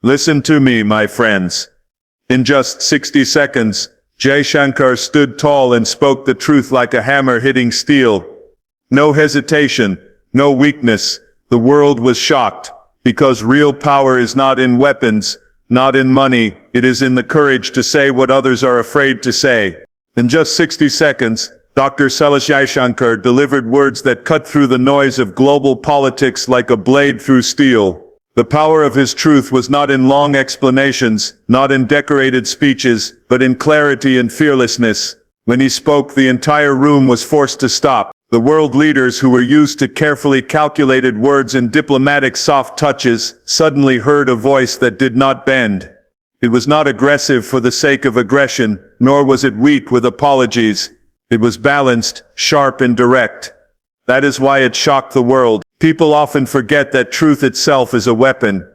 Listen to me, my friends. In just 60 seconds, Jaishankar stood tall and spoke the truth like a hammer hitting steel. No hesitation, no weakness. The world was shocked, because real power is not in weapons, not in money, it is in the courage to say what others are afraid to say. In just 60 seconds, Dr. Jaishankar delivered words that cut through the noise of global politics like a blade through steel. The power of his truth was not in long explanations, not in decorated speeches, but in clarity and fearlessness. When he spoke, the entire room was forced to stop. The world leaders who were used to carefully calculated words and diplomatic soft touches suddenly heard a voice that did not bend. It was not aggressive for the sake of aggression, nor was it weak with apologies. It was balanced, sharp and direct. That is why it shocked the world. People often forget that truth itself is a weapon.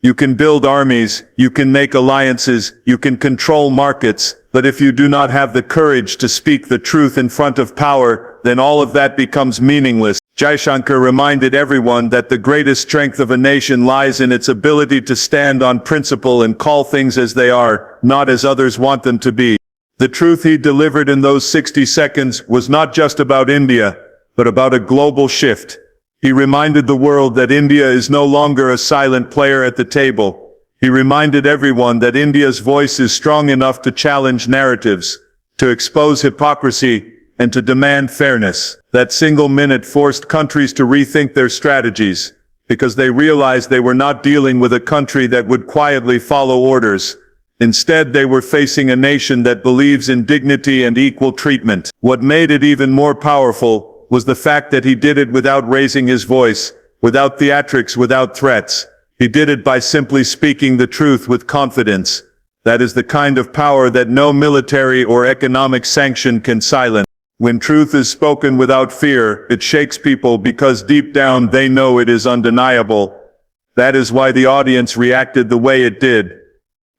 You can build armies, you can make alliances, you can control markets, but if you do not have the courage to speak the truth in front of power, then all of that becomes meaningless. Jaishankar reminded everyone that the greatest strength of a nation lies in its ability to stand on principle and call things as they are, not as others want them to be. The truth he delivered in those 60 seconds was not just about India, but about a global shift. He reminded the world that India is no longer a silent player at the table. He reminded everyone that India's voice is strong enough to challenge narratives, to expose hypocrisy, and to demand fairness. That single minute forced countries to rethink their strategies, because they realized they were not dealing with a country that would quietly follow orders. Instead, they were facing a nation that believes in dignity and equal treatment. What made it even more powerful was the fact that he did it without raising his voice, without theatrics, without threats. He did it by simply speaking the truth with confidence. That is the kind of power that no military or economic sanction can silence. When truth is spoken without fear, it shakes people because deep down they know it is undeniable. That is why the audience reacted the way it did.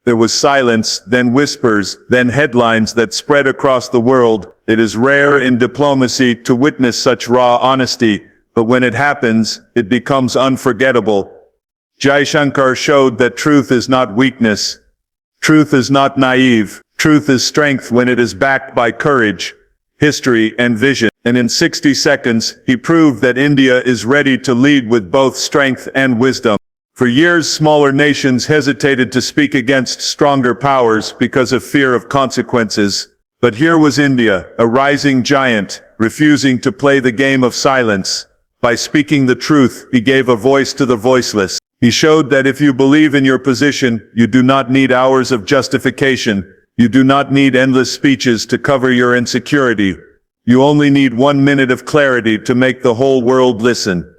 There was silence, then whispers, then headlines that spread across the world. It is rare in diplomacy to witness such raw honesty, but when it happens, it becomes unforgettable. Jaishankar showed that truth is not weakness. Truth is not naive. Truth is strength when it is backed by courage, history, and vision. And in 60 seconds, he proved that India is ready to lead with both strength and wisdom. For years, smaller nations hesitated to speak against stronger powers because of fear of consequences. But here was India, a rising giant, refusing to play the game of silence. By speaking the truth, he gave a voice to the voiceless. He showed that if you believe in your position, you do not need hours of justification. You do not need endless speeches to cover your insecurity. You only need 1 minute of clarity to make the whole world listen.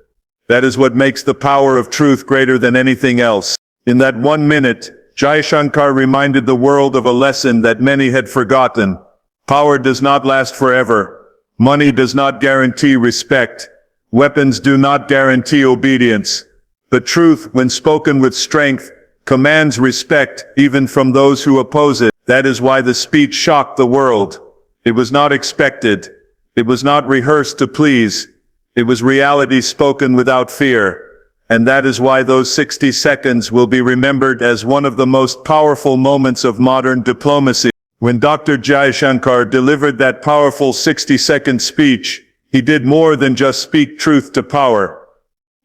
That is what makes the power of truth greater than anything else. In that 1 minute, Jaishankar reminded the world of a lesson that many had forgotten. Power does not last forever. Money does not guarantee respect. Weapons do not guarantee obedience. But truth, when spoken with strength, commands respect, even from those who oppose it. That is why the speech shocked the world. It was not expected. It was not rehearsed to please. It was reality spoken without fear. And that is why those 60 seconds will be remembered as one of the most powerful moments of modern diplomacy. When Dr. Jaishankar delivered that powerful 60-second speech, he did more than just speak truth to power.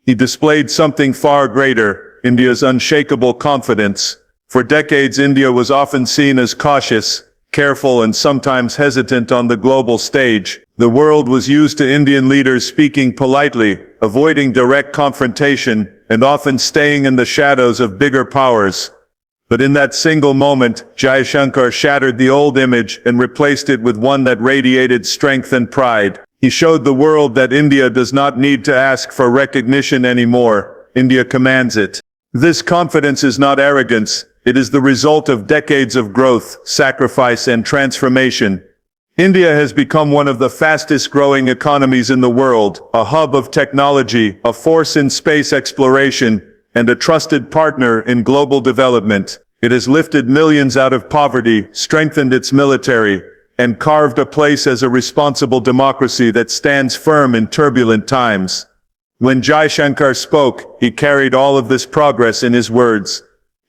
He displayed something far greater, India's unshakable confidence. For decades, India was often seen as cautious, careful, and sometimes hesitant on the global stage. The world was used to Indian leaders speaking politely, avoiding direct confrontation, and often staying in the shadows of bigger powers. But in that single moment, Jaishankar shattered the old image and replaced it with one that radiated strength and pride. He showed the world that India does not need to ask for recognition anymore. India commands it. This confidence is not arrogance. It is the result of decades of growth, sacrifice, and transformation. India has become one of the fastest growing economies in the world, a hub of technology, a force in space exploration, and a trusted partner in global development. It has lifted millions out of poverty, strengthened its military, and carved a place as a responsible democracy that stands firm in turbulent times. When Jaishankar spoke, he carried all of this progress in his words.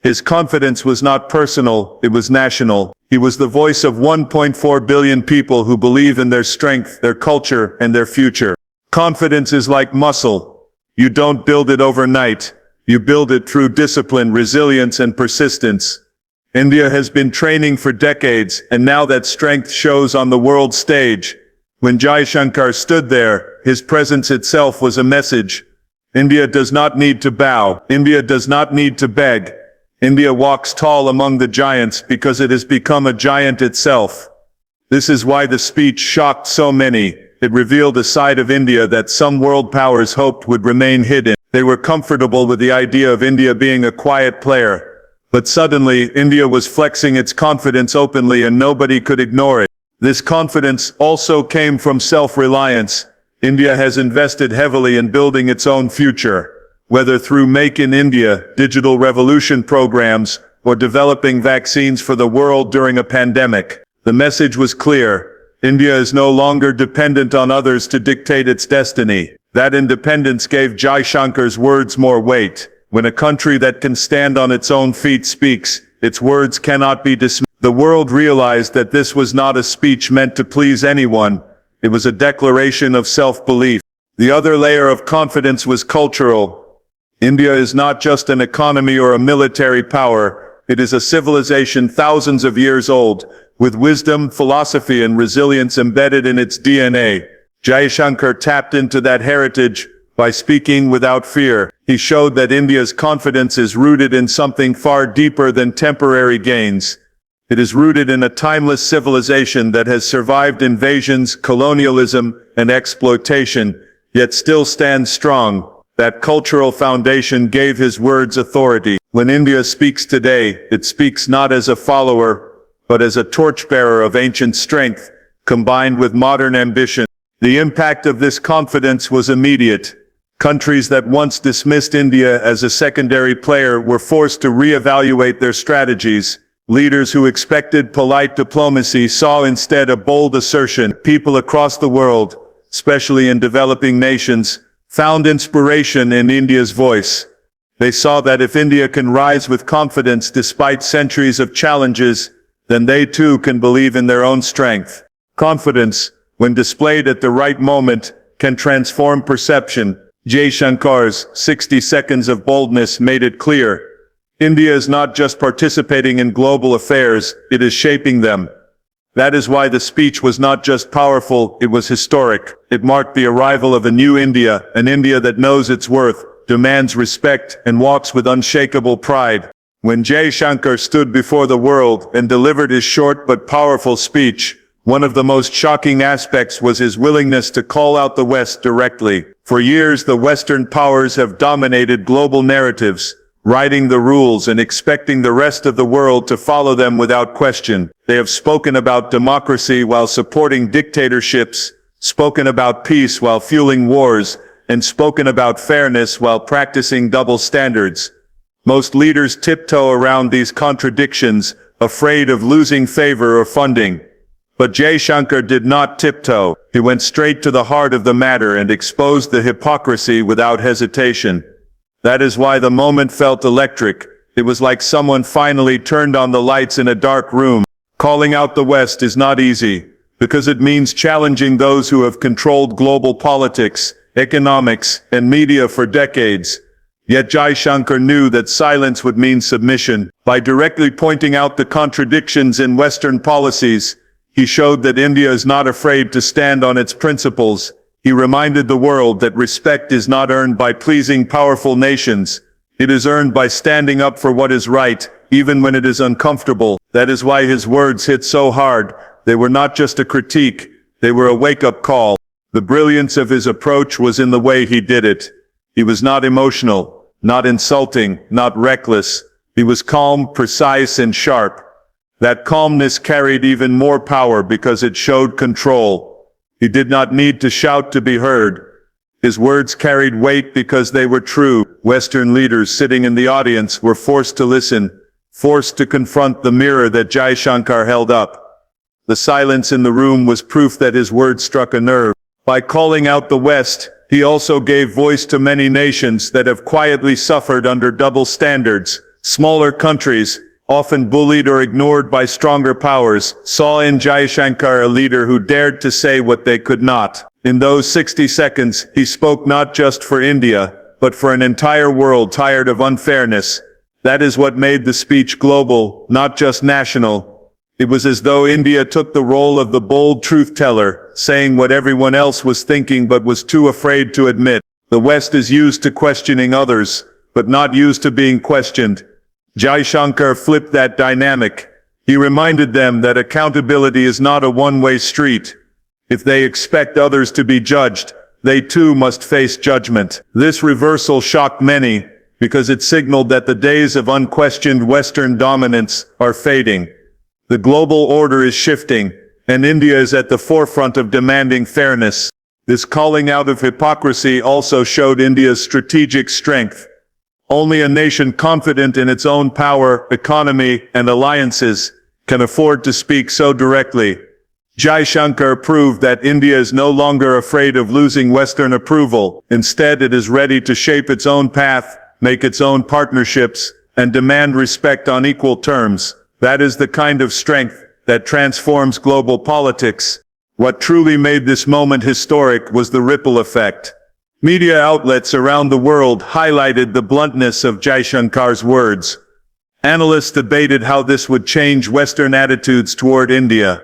His confidence was not personal, it was national. He was the voice of 1.4 billion people who believe in their strength, their culture, and their future. Confidence is like muscle. You don't build it overnight. You build it through discipline, resilience, and persistence. India has been training for decades, and now that strength shows on the world stage. When Jaishankar stood there, his presence itself was a message. India does not need to bow. India does not need to beg. India walks tall among the giants because it has become a giant itself. This is why the speech shocked so many. It revealed a side of India that some world powers hoped would remain hidden. They were comfortable with the idea of India being a quiet player. But suddenly, India was flexing its confidence openly and nobody could ignore it. This confidence also came from self-reliance. India has invested heavily in building its own future, whether through Make in India, digital revolution programs, or developing vaccines for the world during a pandemic. The message was clear. India is no longer dependent on others to dictate its destiny. That independence gave Jaishankar's words more weight. When a country that can stand on its own feet speaks, its words cannot be dismissed. The world realized that this was not a speech meant to please anyone. It was a declaration of self-belief. The other layer of confidence was cultural. India is not just an economy or a military power. It is a civilization thousands of years old, with wisdom, philosophy, and resilience embedded in its DNA. Jaishankar tapped into that heritage by speaking without fear. He showed that India's confidence is rooted in something far deeper than temporary gains. It is rooted in a timeless civilization that has survived invasions, colonialism, and exploitation, yet still stands strong. That cultural foundation gave his words authority. When India speaks today, it speaks not as a follower, but as a torchbearer of ancient strength, combined with modern ambition. The impact of this confidence was immediate. Countries that once dismissed India as a secondary player were forced to reevaluate their strategies. Leaders who expected polite diplomacy saw instead a bold assertion. People across the world, especially in developing nations, found inspiration in India's voice. They saw that if India can rise with confidence despite centuries of challenges, then they too can believe in their own strength. Confidence, when displayed at the right moment, can transform perception. Jaishankar'S 60 seconds of boldness made it clear. India is not just participating in global affairs, it is shaping them. That is why the speech was not just powerful, it was historic. It marked the arrival of a new India, an India that knows its worth, demands respect, and walks with unshakable pride. When Jaishankar stood before the world and delivered his short but powerful speech, one of the most shocking aspects was his willingness to call out the West directly. For years, the Western powers have dominated global narratives, writing the rules and expecting the rest of the world to follow them without question. They have spoken about democracy while supporting dictatorships, spoken about peace while fueling wars, and spoken about fairness while practicing double standards. Most leaders tiptoe around these contradictions, afraid of losing favor or funding. But Jaishankar did not tiptoe. He went straight to the heart of the matter and exposed the hypocrisy without hesitation. That is why the moment felt electric. It was like someone finally turned on the lights in a dark room. Calling out the West is not easy, because it means challenging those who have controlled global politics, economics, and media for decades. Yet Jaishankar knew that silence would mean submission. By directly pointing out the contradictions in Western policies, he showed that India is not afraid to stand on its principles. He reminded the world that respect is not earned by pleasing powerful nations. It is earned by standing up for what is right, even when it is uncomfortable. That is why his words hit so hard. They were not just a critique, they were a wake-up call. The brilliance of his approach was in the way he did it. He was not emotional, not insulting, not reckless. He was calm, precise, and sharp. That calmness carried even more power because it showed control. He did not need to shout to be heard. His words carried weight because they were true. Western leaders sitting in the audience were forced to listen, forced to confront the mirror that Jaishankar held up. The silence in the room was proof that his words struck a nerve. By calling out the West, he also gave voice to many nations that have quietly suffered under double standards. Smaller countries, often bullied or ignored by stronger powers, saw in Jaishankar a leader who dared to say what they could not. In those 60 seconds, he spoke not just for India, but for an entire world tired of unfairness. That is what made the speech global, not just national. It was as though India took the role of the bold truth-teller, saying what everyone else was thinking but was too afraid to admit. The West is used to questioning others, but not used to being questioned. Jaishankar flipped that dynamic. He reminded them that accountability is not a one-way street. If they expect others to be judged, they too must face judgment. This reversal shocked many, because it signaled that the days of unquestioned Western dominance are fading. The global order is shifting, and India is at the forefront of demanding fairness. This calling out of hypocrisy also showed India's strategic strength. Only a nation confident in its own power, economy, and alliances can afford to speak so directly. Jaishankar proved that India is no longer afraid of losing Western approval. Instead, it is ready to shape its own path, make its own partnerships, and demand respect on equal terms. That is the kind of strength that transforms global politics. What truly made this moment historic was the ripple effect. Media outlets around the world highlighted the bluntness of Jaishankar's words. Analysts debated how this would change Western attitudes toward India.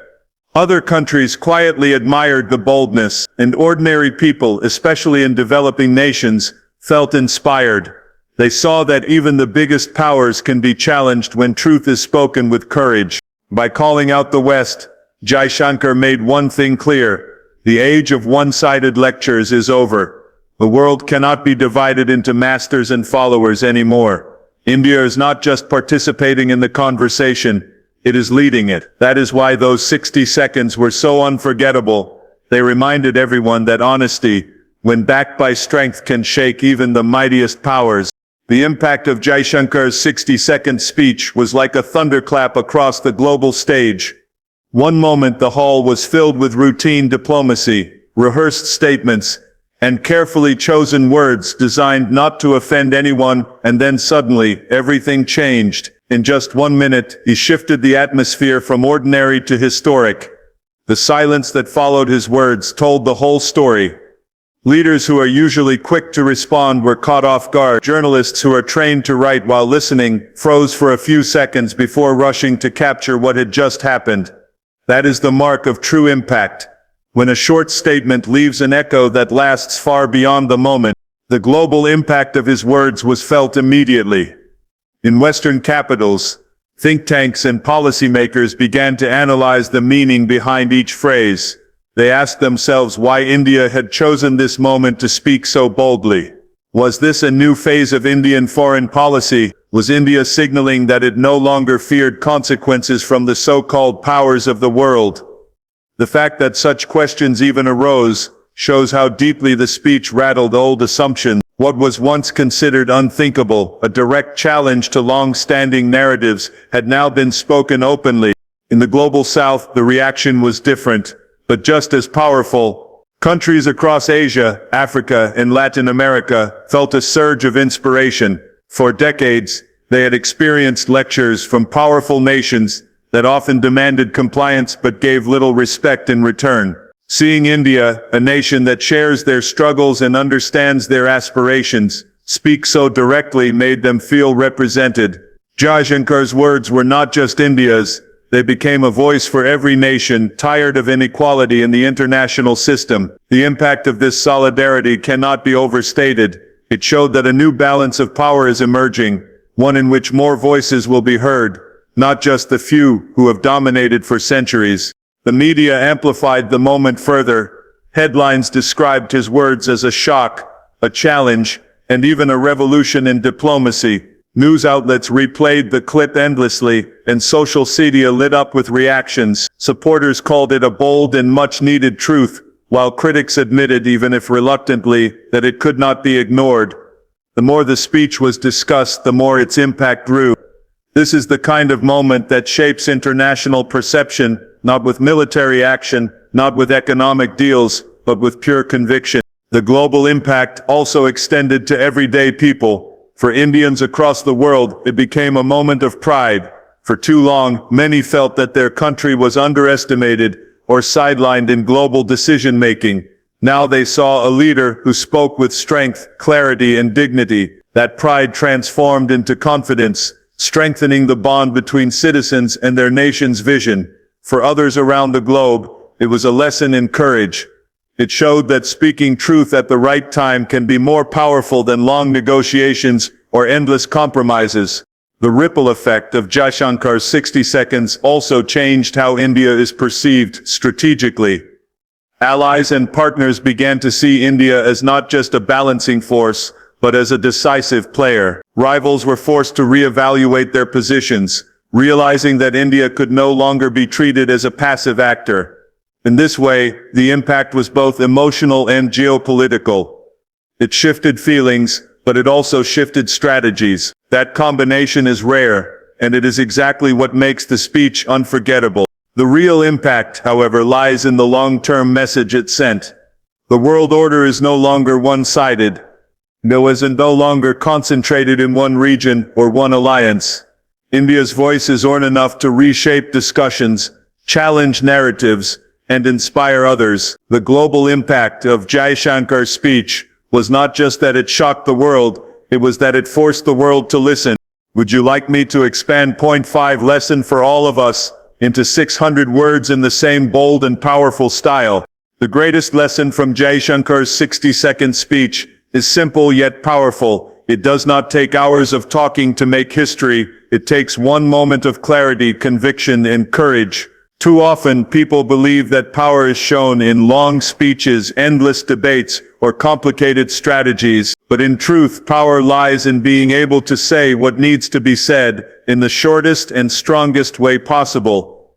Other countries quietly admired the boldness, and ordinary people, especially in developing nations, felt inspired. They saw that even the biggest powers can be challenged when truth is spoken with courage. By calling out the West, Jaishankar made one thing clear: the age of one-sided lectures is over. The world cannot be divided into masters and followers anymore. India is not just participating in the conversation, it is leading it. That is why those 60 seconds were so unforgettable. They reminded everyone that honesty, when backed by strength, can shake even the mightiest powers. The impact of Jaishankar's 60-second speech was like a thunderclap across the global stage. One moment the hall was filled with routine diplomacy, rehearsed statements, and carefully chosen words designed not to offend anyone, and then suddenly, everything changed. In just 1 minute, he shifted the atmosphere from ordinary to historic. The silence that followed his words told the whole story. Leaders who are usually quick to respond were caught off guard. Journalists who are trained to write while listening froze for a few seconds before rushing to capture what had just happened. That is the mark of true impact. When a short statement leaves an echo that lasts far beyond the moment, the global impact of his words was felt immediately. In Western capitals, think tanks and policymakers began to analyze the meaning behind each phrase. They asked themselves why India had chosen this moment to speak so boldly. Was this a new phase of Indian foreign policy? Was India signaling that it no longer feared consequences from the so-called powers of the world? The fact that such questions even arose shows how deeply the speech rattled old assumptions. What was once considered unthinkable, a direct challenge to long-standing narratives, had now been spoken openly. In the global south, the reaction was different, but just as powerful. Countries across Asia, Africa, and Latin America felt a surge of inspiration. For decades, they had experienced lectures from powerful nations that often demanded compliance but gave little respect in return. Seeing India, a nation that shares their struggles and understands their aspirations, speak so directly made them feel represented. Jaishankar's words were not just India's. They became a voice for every nation tired of inequality in the international system. The impact of this solidarity cannot be overstated. It showed that a new balance of power is emerging, one in which more voices will be heard, not just the few who have dominated for centuries. The media amplified the moment further. Headlines described his words as a shock, a challenge, and even a revolution in diplomacy. News outlets replayed the clip endlessly, and social media lit up with reactions. Supporters called it a bold and much-needed truth, while critics admitted, even if reluctantly, that it could not be ignored. The more the speech was discussed, the more its impact grew. This is the kind of moment that shapes international perception, not with military action, not with economic deals, but with pure conviction. The global impact also extended to everyday people. For Indians across the world, it became a moment of pride. For too long, many felt that their country was underestimated or sidelined in global decision-making. Now they saw a leader who spoke with strength, clarity, and dignity. That pride transformed into confidence, strengthening the bond between citizens and their nation's vision. For others around the globe, it was a lesson in courage. It showed that speaking truth at the right time can be more powerful than long negotiations or endless compromises. The ripple effect of Jaishankar's 60 seconds also changed how India is perceived strategically. Allies and partners began to see India as not just a balancing force, but as a decisive player. Rivals were forced to reevaluate their positions, realizing that India could no longer be treated as a passive actor. In this way, the impact was both emotional and geopolitical. It shifted feelings, but it also shifted strategies. That combination is rare, and it is exactly what makes the speech unforgettable. The real impact, however, lies in the long-term message it sent. The world order is no longer one-sided. It is no longer concentrated in one region or one alliance. India's voice is on enough to reshape discussions, challenge narratives, and inspire others. The global impact of Jaishankar's speech was not just that it shocked the world, it was that it forced the world to listen. Would you like me to expand point 5 lesson for all of us into 600 words in the same bold and powerful style? The greatest lesson from Jaishankar's 60-second speech is simple yet powerful. It does not take hours of talking to make history. It takes one moment of clarity, conviction, and courage. Too often, people believe that power is shown in long speeches, endless debates, or complicated strategies. But in truth, power lies in being able to say what needs to be said in the shortest and strongest way possible.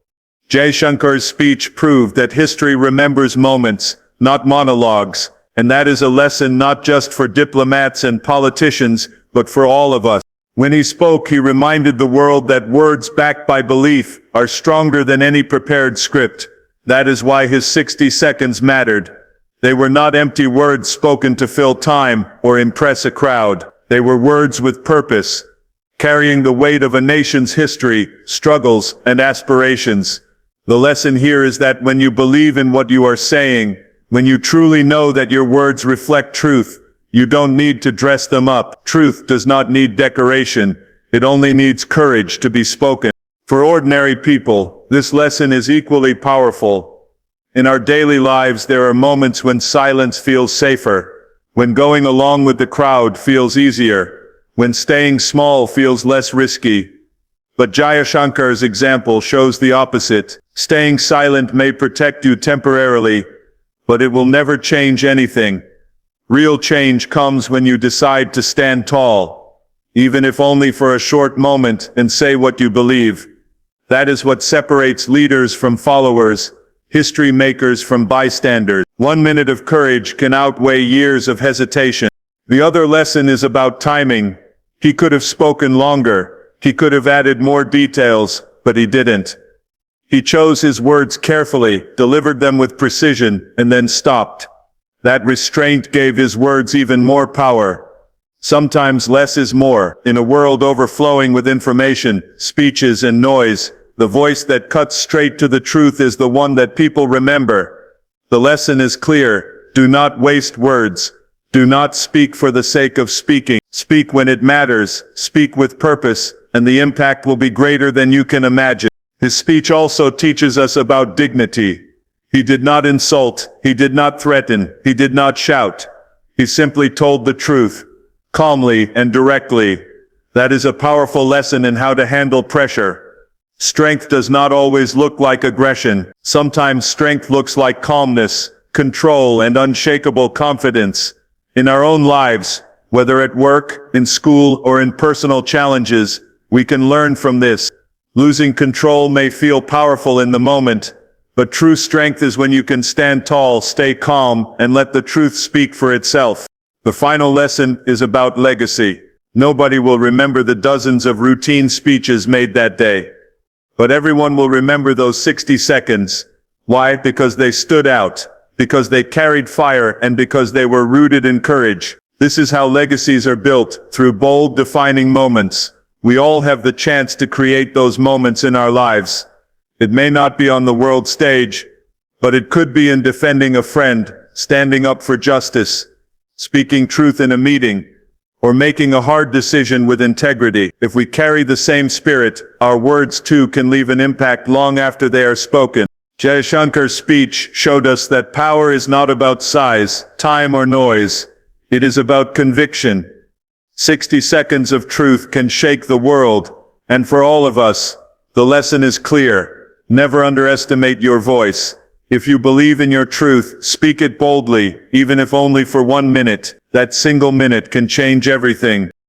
Jaishankar's speech proved that history remembers moments, not monologues. And that is a lesson not just for diplomats and politicians, but for all of us. When he spoke, he reminded the world that words backed by belief are stronger than any prepared script. That is why his 60 seconds mattered. They were not empty words spoken to fill time or impress a crowd. They were words with purpose, carrying the weight of a nation's history, struggles, and aspirations. The lesson here is that when you believe in what you are saying, when you truly know that your words reflect truth, you don't need to dress them up. Truth does not need decoration. It only needs courage to be spoken. For ordinary people, this lesson is equally powerful. In our daily lives, there are moments when silence feels safer, when going along with the crowd feels easier, when staying small feels less risky. But Jaishankar's example shows the opposite. Staying silent may protect you temporarily, but it will never change anything. Real change comes when you decide to stand tall, even if only for a short moment, and say what you believe. That is what separates leaders from followers, history makers from bystanders. 1 minute of courage can outweigh years of hesitation. The other lesson is about timing. He could have spoken longer. He could have added more details, but he didn't. He chose his words carefully, delivered them with precision, and then stopped. That restraint gave his words even more power. Sometimes less is more. In a world overflowing with information, speeches, and noise, the voice that cuts straight to the truth is the one that people remember. The lesson is clear. Do not waste words. Do not speak for the sake of speaking. Speak when it matters. Speak with purpose, and the impact will be greater than you can imagine. His speech also teaches us about dignity. He did not insult, he did not threaten, he did not shout. He simply told the truth, calmly and directly. That is a powerful lesson in how to handle pressure. Strength does not always look like aggression. Sometimes strength looks like calmness, control, and unshakable confidence. In our own lives, whether at work, in school, or in personal challenges, we can learn from this. Losing control may feel powerful in the moment, but true strength is when you can stand tall, stay calm, and let the truth speak for itself. The final lesson is about legacy. Nobody will remember the dozens of routine speeches made that day. But everyone will remember those 60 seconds. Why? Because they stood out, because they carried fire, and because they were rooted in courage. This is how legacies are built, through bold, defining moments. We all have the chance to create those moments in our lives. It may not be on the world stage, but it could be in defending a friend, standing up for justice, speaking truth in a meeting, or making a hard decision with integrity. If we carry the same spirit, our words too can leave an impact long after they are spoken. Jaishankar's speech showed us that power is not about size, time, or noise. It is about conviction. 60 seconds of truth can shake the world, and for all of us, the lesson is clear. Never underestimate your voice. If you believe in your truth, speak it boldly, even if only for 1 minute. That single minute can change everything.